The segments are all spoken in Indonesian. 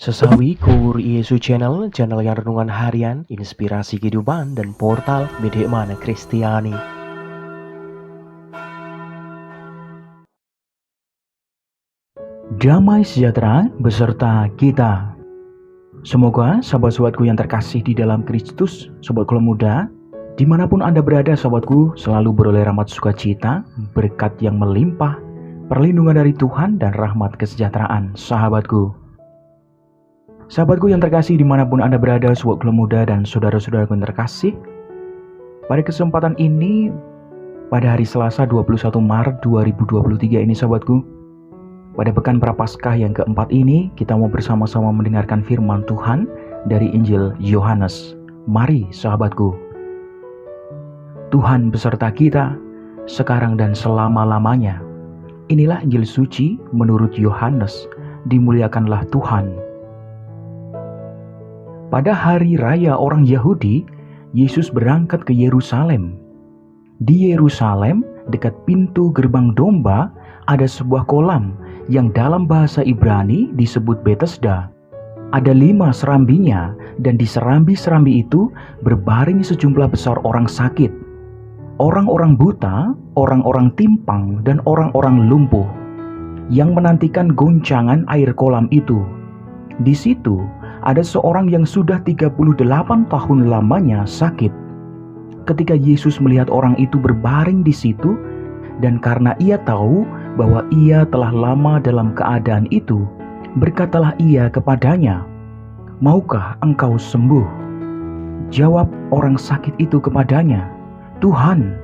Sesawi Yesu channel yang renungan harian, inspirasi kehidupan, dan portal Bedemana Kristiani. Damai sejahtera beserta kita. Semoga sahabat-sahabatku yang terkasih di dalam Kristus, sobatku muda, dimanapun Anda berada sobatku, selalu beroleh rahmat sukacita, berkat yang melimpah, perlindungan dari Tuhan, dan rahmat kesejahteraan sahabatku. Sahabatku yang terkasih dimanapun Anda berada, sobat muda dan saudara-saudaraku yang terkasih, pada kesempatan ini, pada hari Selasa 21 Maret 2023 ini sahabatku, pada pekan Prapaskah yang keempat ini, kita mau bersama-sama mendengarkan firman Tuhan dari Injil Yohanes. Mari sahabatku. Tuhan beserta kita, sekarang dan selama-lamanya. Inilah Injil suci menurut Yohanes, dimuliakanlah Tuhan. Pada hari raya orang Yahudi, Yesus berangkat ke Yerusalem. Di Yerusalem, dekat pintu gerbang domba, ada sebuah kolam yang dalam bahasa Ibrani disebut Betesda. Ada 5 serambinya, dan di serambi-serambi itu berbaring sejumlah besar orang sakit. Orang-orang buta, orang-orang timpang, dan orang-orang lumpuh yang menantikan goncangan air kolam itu. Di situ ada seorang yang sudah 38 tahun lamanya sakit. Ketika Yesus melihat orang itu berbaring di situ, dan karena ia tahu bahwa ia telah lama dalam keadaan itu, berkatalah ia kepadanya, "Maukah engkau sembuh?" Jawab orang sakit itu kepadanya, "Tuhan,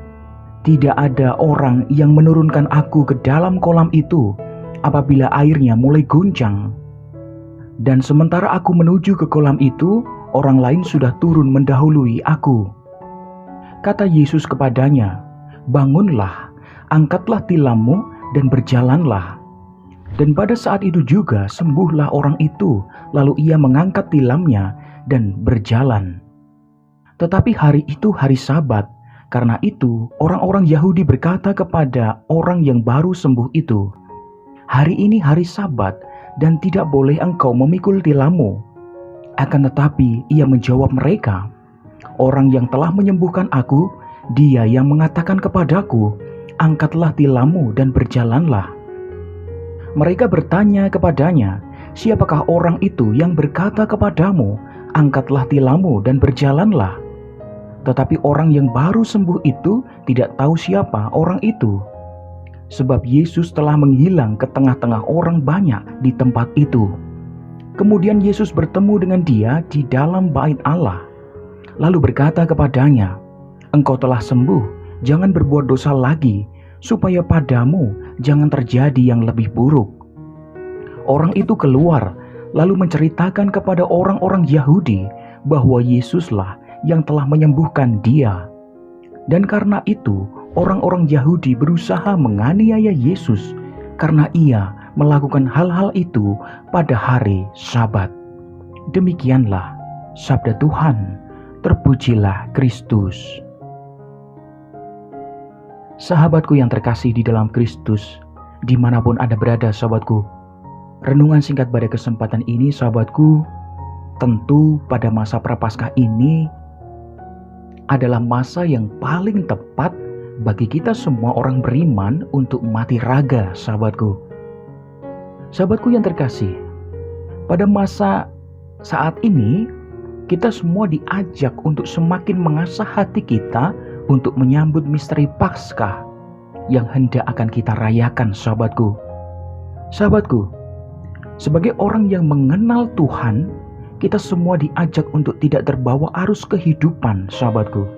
tidak ada orang yang menurunkan aku ke dalam kolam itu apabila airnya mulai goncang. Dan sementara aku menuju ke kolam itu, orang lain sudah turun mendahului aku." Kata Yesus kepadanya, "Bangunlah, angkatlah tilammu dan berjalanlah." Dan pada saat itu juga sembuhlah orang itu, lalu ia mengangkat tilamnya dan berjalan. Tetapi hari itu hari Sabat, karena itu orang-orang Yahudi berkata kepada orang yang baru sembuh itu, "Hari ini hari Sabat, dan tidak boleh engkau memikul tilammu." Akan tetapi ia menjawab mereka, "Orang yang telah menyembuhkan aku, dia yang mengatakan kepadaku, angkatlah tilammu dan berjalanlah." Mereka bertanya kepadanya, "Siapakah orang itu yang berkata kepadamu, angkatlah tilammu dan berjalanlah?" Tetapi orang yang baru sembuh itu tidak tahu siapa orang itu, sebab Yesus telah menghilang ke tengah-tengah orang banyak di tempat itu. Kemudian Yesus bertemu dengan dia di dalam bait Allah, lalu berkata kepadanya, "Engkau telah sembuh, jangan berbuat dosa lagi, supaya padamu jangan terjadi yang lebih buruk." Orang itu keluar, lalu menceritakan kepada orang-orang Yahudi bahwa Yesuslah yang telah menyembuhkan dia. Dan karena itu, orang-orang Yahudi berusaha menganiaya Yesus karena ia melakukan hal-hal itu pada hari Sabat. Demikianlah sabda Tuhan. Terpujilah Kristus. Sahabatku yang terkasih di dalam Kristus, dimanapun Anda berada sahabatku, renungan singkat pada kesempatan ini sahabatku, tentu pada masa Prapaskah ini adalah masa yang paling tepat bagi kita semua orang beriman untuk mati raga sahabatku. Sahabatku yang terkasih, pada masa saat ini kita semua diajak untuk semakin mengasah hati kita untuk menyambut misteri Paskah yang hendak akan kita rayakan sahabatku. Sahabatku, sebagai orang yang mengenal Tuhan, kita semua diajak untuk tidak terbawa arus kehidupan sahabatku.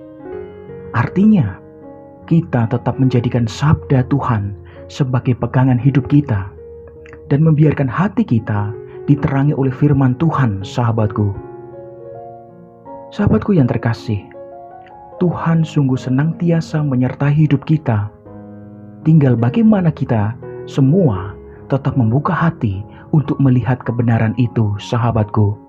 Artinya, kita tetap menjadikan sabda Tuhan sebagai pegangan hidup kita dan membiarkan hati kita diterangi oleh firman Tuhan sahabatku. Sahabatku yang terkasih, Tuhan sungguh senantiasa menyertai hidup kita. Tinggal bagaimana kita semua tetap membuka hati untuk melihat kebenaran itu sahabatku.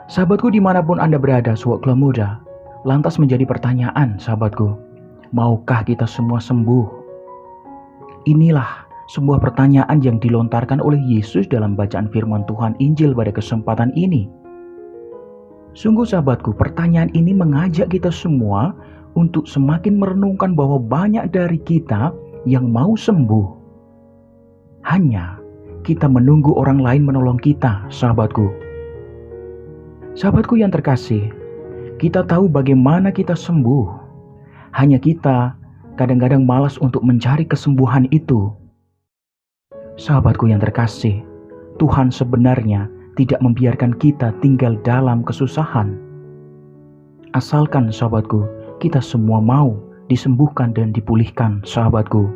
Sahabatku dimanapun Anda berada, sahabat muda, lantas menjadi pertanyaan sahabatku, maukah kita semua sembuh? Inilah Sebuah pertanyaan yang dilontarkan oleh Yesus dalam bacaan firman Tuhan Injil pada kesempatan ini. Sungguh sahabatku, pertanyaan ini mengajak kita semua untuk semakin merenungkan bahwa banyak dari kita yang mau sembuh. Hanya kita menunggu orang lain menolong kita, sahabatku. Sahabatku yang terkasih, kita tahu bagaimana kita sembuh. Hanya kita kadang-kadang malas untuk mencari kesembuhan itu. Sahabatku yang terkasih, Tuhan sebenarnya tidak membiarkan kita tinggal dalam kesusahan. Asalkan sahabatku, kita semua mau disembuhkan dan dipulihkan, sahabatku.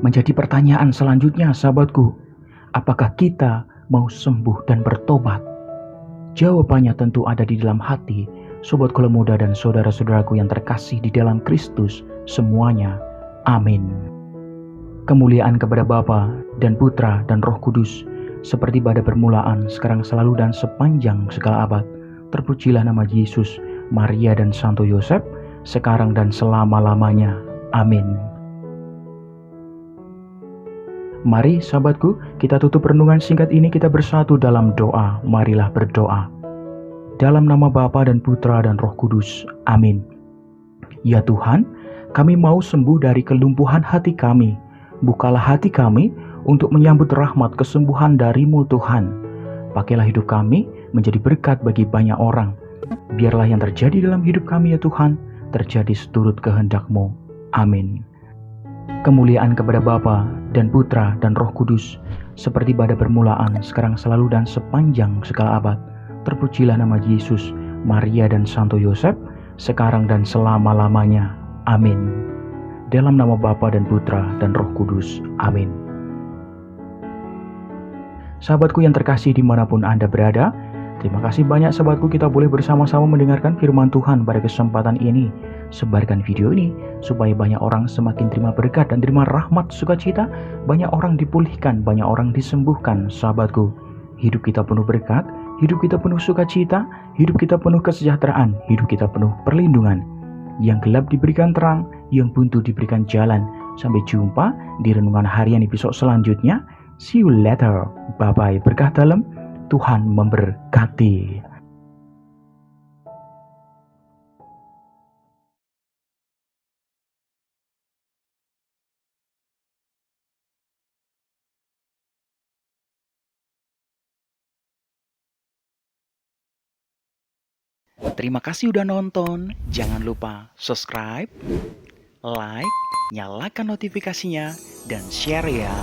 Menjadi pertanyaan selanjutnya, sahabatku, apakah kita mau sembuh dan bertobat? Jawabannya tentu ada di dalam hati, sobat Kula Muda dan saudara-saudaraku yang terkasih di dalam Kristus semuanya. Amin. Kemuliaan kepada Bapa dan Putra dan Roh Kudus, seperti pada permulaan, sekarang selalu dan sepanjang segala abad. Terpujilah nama Yesus, Maria dan Santo Yosef, sekarang dan selama-lamanya. Amin. Mari sahabatku, kita tutup renungan singkat ini, kita bersatu dalam doa. Marilah berdoa. Dalam nama Bapa dan Putra dan Roh Kudus. Amin. Ya Tuhan, kami mau sembuh dari kelumpuhan hati kami. Bukalah hati kami untuk menyambut rahmat kesembuhan dari-Mu Tuhan. Pakailah hidup kami menjadi berkat bagi banyak orang. Biarlah yang terjadi dalam hidup kami ya Tuhan, terjadi seturut kehendak-Mu. Amin. Kemuliaan kepada Bapa dan Putra dan Roh Kudus, seperti pada permulaan, sekarang selalu dan sepanjang segala abad. Terpujilah nama Yesus, Maria dan Santo Yosef, sekarang dan selama-lamanya. Amin. Dalam nama Bapa dan Putra dan Roh Kudus. Amin. Sahabatku yang terkasih dimanapun Anda berada, terima kasih banyak sahabatku, kita boleh bersama-sama mendengarkan firman Tuhan pada kesempatan ini. Sebarkan video ini supaya banyak orang semakin terima berkat dan terima rahmat sukacita. Banyak orang dipulihkan, banyak orang disembuhkan, sahabatku. Hidup kita penuh berkat, hidup kita penuh sukacita, hidup kita penuh kesejahteraan, hidup kita penuh perlindungan. Yang gelap diberikan terang, yang buntu diberikan jalan. Sampai jumpa di renungan harian episode selanjutnya. See you later. Bye-bye. Berkah dalam, Tuhan memberkati. Terima kasih udah nonton. Jangan lupa subscribe, like, nyalakan notifikasinya, dan share ya.